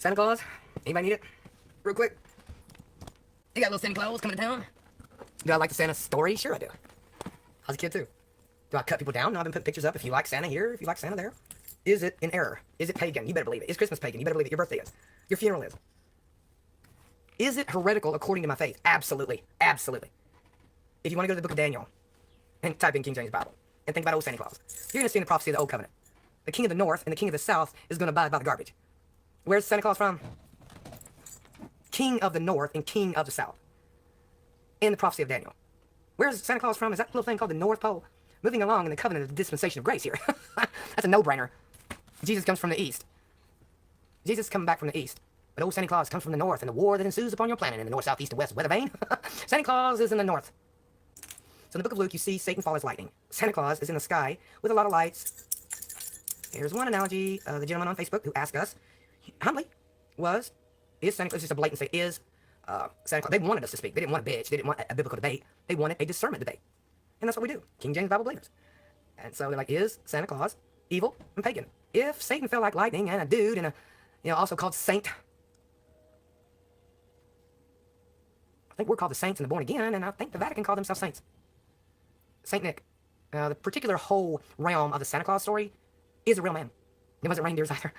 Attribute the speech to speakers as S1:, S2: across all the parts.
S1: Santa Claus? Anybody need it? Real quick. You got little Santa Claus coming to town? Do I like the Santa story? Sure I do. I was a kid too. Do I cut people down? No, I've been putting pictures up. If you like Santa here, if you like Santa there. Is it an error? Is it pagan? You better believe it. Is Christmas pagan? You better believe it. Your birthday is. Your funeral is. Is it heretical according to my faith? Absolutely. Absolutely. If you want to go to the book of Daniel and type in King James Bible and think about old Santa Claus, you're going to see in the prophecy of the Old Covenant. The king of the north and the king of the south is going to abide by the garbage. Where's Santa Claus from? King of the north and king of the south. In the prophecy of Daniel. Where's Santa Claus from? Is that little thing called the North Pole? Moving along in the covenant of the dispensation of grace here. That's a no-brainer. Jesus comes from the east. Jesus is coming back from the east. But old Santa Claus comes from the north, and the war that ensues upon your planet in the north, south, east, and west weather vane. Santa Claus is in the north. So in the book of Luke, you see Satan fall as lightning. Santa Claus is in the sky with a lot of lights. Here's one analogy. The gentleman on Facebook who asked us, humbly, is Santa Claus, just a blatant say, is Santa Claus. They wanted us to speak. They didn't want a bitch. They didn't want a biblical debate. They wanted a discernment debate. And that's what we do. King James Bible believers. And so they're like, is Santa Claus evil and pagan? If Satan fell like lightning and a dude and also called saint. I think we're called the saints and the born again, and I think the Vatican called themselves saints. Saint Nick. The particular whole realm of the Santa Claus story is a real man. It wasn't reindeers either.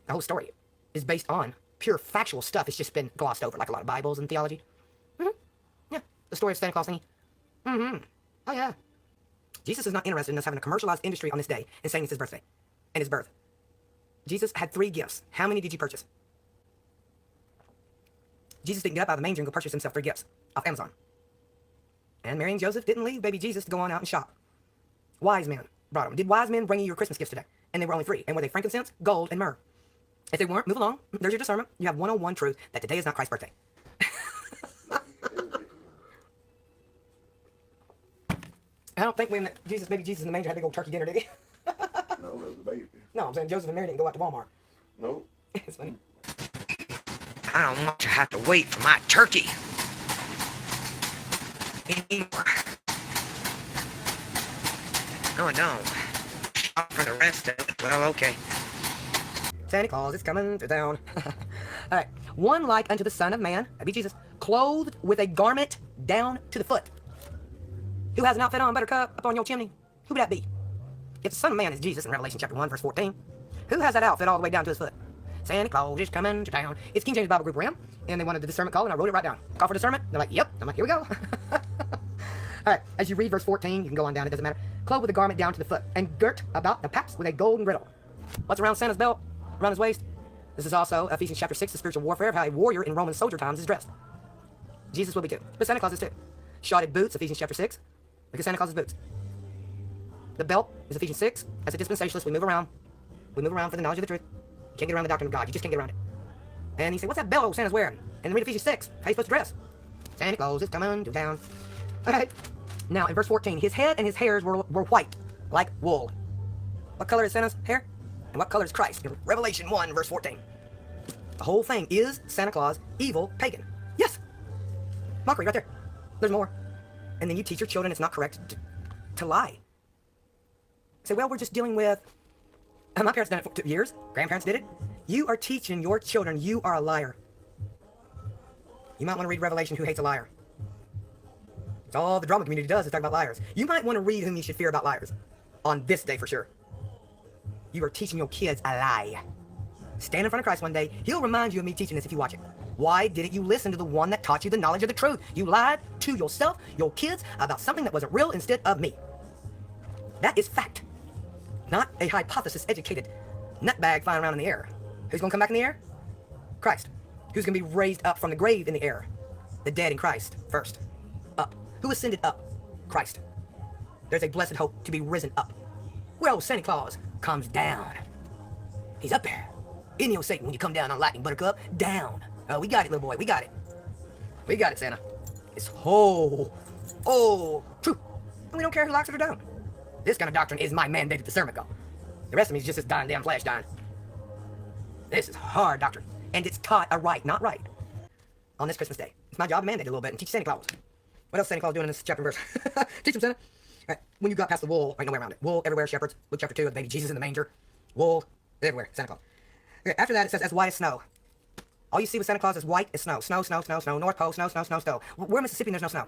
S1: The whole story is based on pure factual stuff. It's just been glossed over, like a lot of Bibles and theology. Yeah, the story of Santa Claus thingy. Oh yeah. Jesus is not interested in us having a commercialized industry on this day and saying it's his birthday and his birth. Jesus had 3 gifts. How many did you purchase? Jesus didn't get up out of the manger and go purchase himself 3 gifts off Amazon. And Mary and Joseph didn't leave baby Jesus to go on out and shop. Wise men brought them. Did wise men bring you your Christmas gifts today? And they were only 3. And were they frankincense, gold, and myrrh? If they weren't, move along. There's your discernment. You have 101 truth that today is not Christ's birthday. I don't think when baby Jesus in the manger had a big old turkey dinner, did he?
S2: No, that was a baby.
S1: No, I'm saying Joseph and Mary didn't go out to Walmart.
S2: No.
S1: It's funny. I don't want to have to wait for my turkey anymore. No, I don't. Shop for the rest of it. Well, okay. Santa Claus is coming to town. Alright. One like unto the Son of Man, that be Jesus, clothed with a garment down to the foot. Who has an outfit on, Buttercup, up on your chimney? Who would that be? If the Son of Man is Jesus in Revelation chapter 1, verse 14, who has that outfit all the way down to his foot? Santa Claus is coming to town. It's King James Bible Group RAM, and they wanted the discernment call, and I wrote it right down. Call for discernment? They're like, yep. I'm like, here we go. Alright, as you read verse 14, you can go on down, it doesn't matter. Clothed with a garment down to the foot, and girt about the paps with a golden girdle. What's around Santa's belt? Around his waist? This is also Ephesians chapter 6, the spiritual warfare of how a warrior in Roman soldier times is dressed. Jesus will be too. But Santa Claus is too. Shotted boots, Ephesians chapter 6. Look at Santa Claus's boots. The belt is Ephesians 6. As a dispensationalist, we move around. We move around for the knowledge of the truth. You can't get around the doctrine of God. You just can't get around it. And he said, what's that belt old Santa's wearing? And read Ephesians 6. How are you supposed to dress? Santa Claus is coming to town. Alright. Now, in verse 14, his head and his hairs were white, like wool. What color is Santa's hair? And what color is Christ? In Revelation 1, verse 14. The whole thing is Santa Claus, evil, pagan. Yes! Mockery right there. There's more. And then you teach your children it's not correct to lie. Say, well, we're just dealing with... my parents done it for 2 years. Grandparents did it. You are teaching your children you are a liar. You might want to read Revelation, who hates a liar. It's all the drama community does is talk about liars. You might want to read whom you should fear about liars. On this day for sure. You are teaching your kids a lie. Stand in front of Christ one day. He'll remind you of me teaching this if you watch it. Why didn't you listen to the one that taught you the knowledge of the truth? You lied to yourself, your kids, about something that wasn't real instead of me. That is fact. Not a hypothesis-educated nutbag flying around in the air. Who's going to come back in the air? Christ. Who's going to be raised up from the grave in the air? The dead in Christ first. Up. Who ascended up? Christ. There's a blessed hope to be risen up. Where old Santa Claus comes down. He's up there. In your Satan when you come down on lightning, Buttercup. Down. Oh, we got it, little boy. We got it. We got it, Santa. It's true. And we don't care who likes it or don't. This kind of doctrine is my mandated discernment call. The rest of me is just this dying damn flesh dying. This is hard doctrine. And it's taught aright, not right. On this Christmas day. It's my job to mandate a little bit and teach Santa Claus. What else is Santa Claus doing in this chapter and verse? Teach him, Santa. All right. When you got past the wool, right, no way around it. Wool everywhere, shepherds. Luke chapter 2, baby Jesus in the manger. Wool everywhere, Santa Claus. Okay, after that, it says as white as snow. All you see with Santa Claus is white as snow. Snow, snow, snow, snow. North Pole, snow, snow, snow, snow. We're in Mississippi and there's no snow.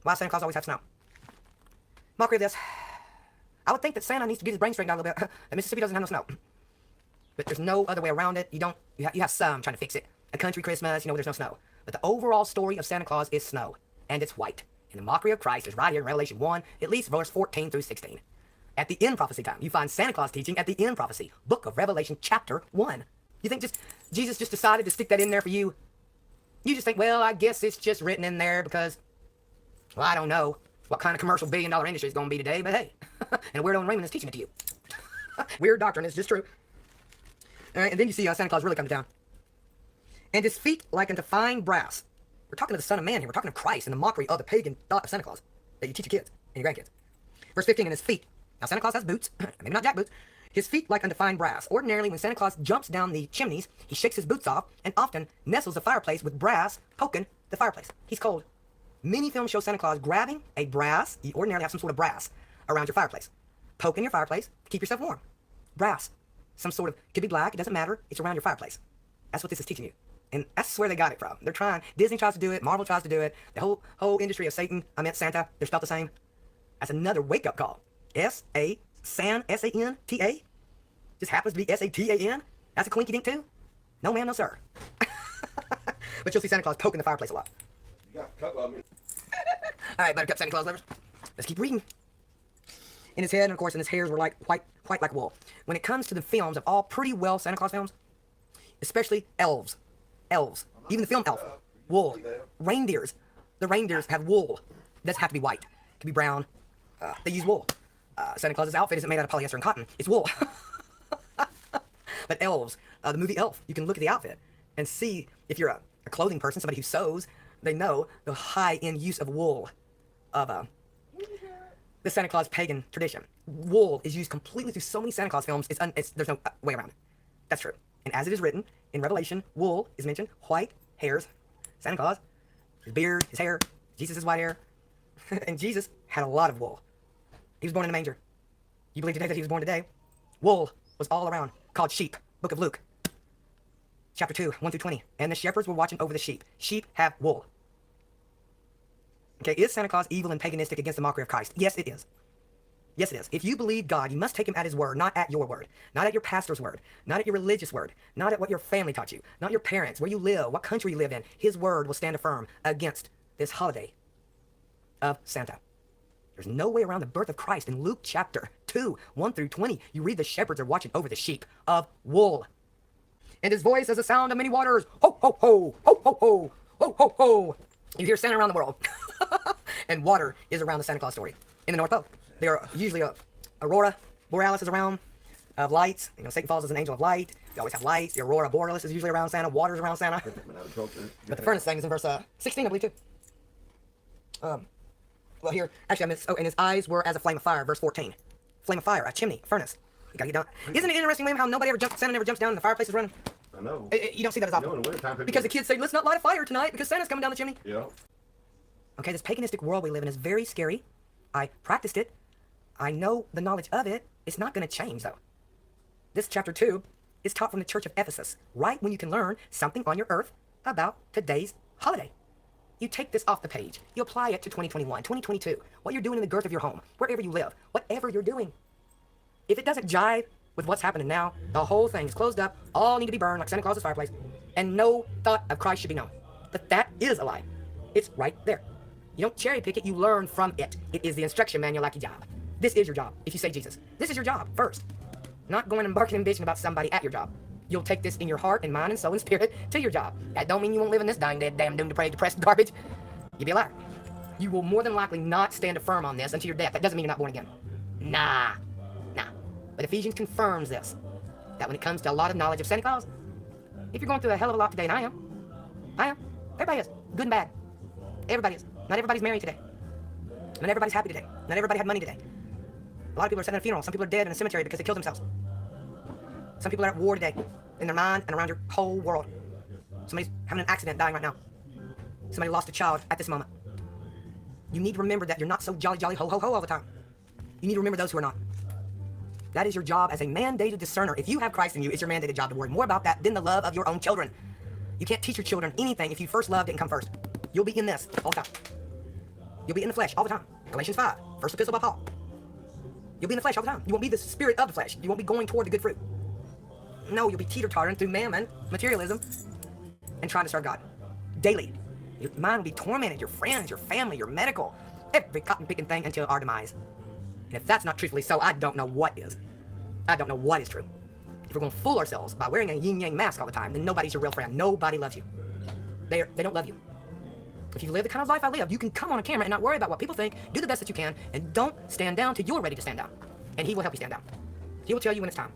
S1: Why does Santa Claus always have snow? Mockery of this. I would think that Santa needs to get his brain straightened out a little bit. That Mississippi doesn't have no snow. But there's no other way around it. You have some trying to fix it. A country Christmas, there's no snow. But the overall story of Santa Claus is snow. And it's white. And the mockery of Christ is right here in Revelation 1, at least verse 14 through 16. At the end prophecy time, you find Santa Claus teaching at the end prophecy. Book of Revelation, chapter 1. You think Jesus just decided to stick that in there for you? You just think, well, I guess it's just written in there because, well, I don't know what kind of commercial billion-dollar industry is going to be today, but hey. And a weirdo in Raymond is teaching it to you. Weird doctrine, it's just true. All right, and then you see Santa Claus really come to town. And his feet like unto fine brass. We're talking to the Son of Man here. We're talking to Christ and the mockery of the pagan thought of Santa Claus that you teach your kids and your grandkids. Verse 15, and his feet. Now, Santa Claus has boots. Maybe not jackboots. His feet like unto fine brass. Ordinarily, when Santa Claus jumps down the chimneys, he shakes his boots off and often nestles the fireplace with brass poking the fireplace. He's cold. Many films show Santa Claus grabbing a brass. You ordinarily have some sort of brass around your fireplace. Poking your fireplace to keep yourself warm. Brass. Some sort of, could be black, it doesn't matter. It's around your fireplace. That's what this is teaching you. And that's where they got it from. They're trying, Disney tries to do it, Marvel tries to do it, the whole industry of Santa, they're spelled the same. That's another wake-up call. S-A-N-T-A? Just happens to be S-A-T-A-N? That's a clinky dink too? No ma'am, no sir. But you'll see Santa Claus poking the fireplace a lot.
S2: You got a couple of them.
S1: Alright, buttercup Santa Claus lovers. Let's keep reading. In his head, and of course, and his hairs were like white like wool. When it comes to the films of all pretty well Santa Claus films, especially elves, even the film Elf, wool, reindeers. The reindeers have wool. It doesn't have to be white. It can be brown. They use wool. Santa Claus's outfit isn't made out of polyester and cotton. It's wool. But elves, the movie Elf, you can look at the outfit and see if you're a clothing person, somebody who sews, they know the high-end use of wool of the Santa Claus pagan tradition. Wool is used completely through so many Santa Claus films, there's no way around it. That's true. And as it is written in Revelation, wool is mentioned, white hairs, Santa Claus, his beard, his hair, Jesus' white hair. And Jesus had a lot of wool. He was born in a manger. You believe today that he was born today? Wool was all around, called sheep. Book of Luke, chapter 2, 1 through 20. And the shepherds were watching over the sheep. Sheep have wool. Okay, is Santa Claus evil and paganistic against the mockery of Christ? Yes, it is. Yes, it is. If you believe God, you must take him at his word, not at your word, not at your pastor's word, not at your religious word, not at what your family taught you, not your parents, where you live, what country you live in. His word will stand firm against this holiday of Santa. There's no way around the birth of Christ. In Luke chapter 2, 1 through 20, you read the shepherds are watching over the sheep of wool. And his voice as the sound of many waters. Ho, ho, ho, ho, ho, ho, ho, ho, ho. You hear Santa around the world. And water is around the Santa Claus story. In the North Pole, there are usually aurora borealis is around of lights. Satan falls as an angel of light. You always have lights. The aurora borealis is usually around Santa. Water is around Santa. But the furnace thing is in verse 16, I believe, too. Well, here, actually, I missed. Oh, and his eyes were as a flame of fire, verse 14. Flame of fire, a chimney, a furnace. You gotta get down. Isn't it interesting, William, how Santa never jumps down and the fireplace is running?
S2: I know.
S1: You don't see that as often.
S2: In the wintertime,
S1: because the kids say, let's not light a fire tonight because Santa's coming down the chimney.
S2: Yeah.
S1: Okay, this paganistic world we live in is very scary. I practiced it. I know the knowledge of it. It's not going to change, though. This chapter 2 is taught from the church of Ephesus, right when you can learn something on your earth about today's holiday. You take this off the page. You apply it to 2021, 2022, what you're doing in the girth of your home, wherever you live, whatever you're doing. If it doesn't jive with what's happening now, the whole thing is closed up, all need to be burned like Santa Claus's fireplace, and no thought of Christ should be known. But that is a lie. It's right there. You don't cherry pick it, you learn from it. It is the instruction manual like your job. This is your job, if you say Jesus. This is your job, first. Not going and barking and bitching about somebody at your job. You'll take this in your heart and mind and soul and spirit to your job. That don't mean you won't live in this dying, dead, damn, doomed, depraved, depressed garbage. You'll be a liar. You will more than likely not stand firm on this until your death. That doesn't mean you're not born again. Nah. But Ephesians confirms this. That when it comes to a lot of knowledge of Santa Claus, if you're going through a hell of a lot today, and I am. Everybody is. Good and bad. Everybody is. Not everybody's married today. Not everybody's happy today. Not everybody had money today. A lot of people are sitting at a funeral. Some people are dead in a cemetery because they killed themselves. Some people are at war today, in their mind and around your whole world. Somebody's having an accident, dying right now. Somebody lost a child at this moment. You need to remember that you're not so jolly, jolly, ho, ho, ho all the time. You need to remember those who are not. That is your job as a mandated discerner. If you have Christ in you, it's your mandated job to worry more about that than the love of your own children. You can't teach your children anything if you first love didn't come first. You'll be in this all the time. You'll be in the flesh all the time. Galatians 5, first epistle by Paul. You'll be in the flesh all the time. You won't be the spirit of the flesh. You won't be going toward the good fruit. No, you'll be teeter-tottering through mammon, materialism, and trying to serve God. Daily. Your mind will be tormented, your friends, your family, your medical, every cotton-picking thing until our demise. And if that's not truthfully so, I don't know what is. I don't know what is true. If we're going to fool ourselves by wearing a yin-yang mask all the time, then nobody's your real friend. Nobody loves you. They don't love you. If you live the kind of life I live, you can come on a camera and not worry about what people think, do the best that you can, and don't stand down till you're ready to stand down. And he will help you stand down. He will tell you when it's time.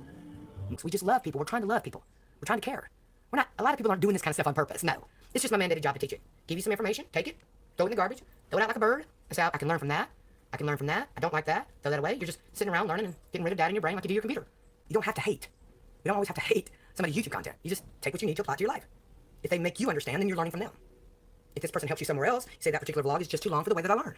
S1: So we just love people. We're trying to love people. We're trying to care. We're not, a lot of people aren't doing this kind of stuff on purpose. No. It's just my mandated job to teach it. Give you some information, take it, throw it in the garbage, throw it out like a bird, and say, I can learn from that. I can learn from that. I don't like that. Throw that away. You're just sitting around learning and getting rid of data in your brain like you do your computer. You don't have to hate. You don't always have to hate somebody's YouTube content. You just take what you need to apply it to your life. If they make you understand, then you're learning from them. If this person helps you somewhere else, say that particular vlog is just too long for the way that I learned.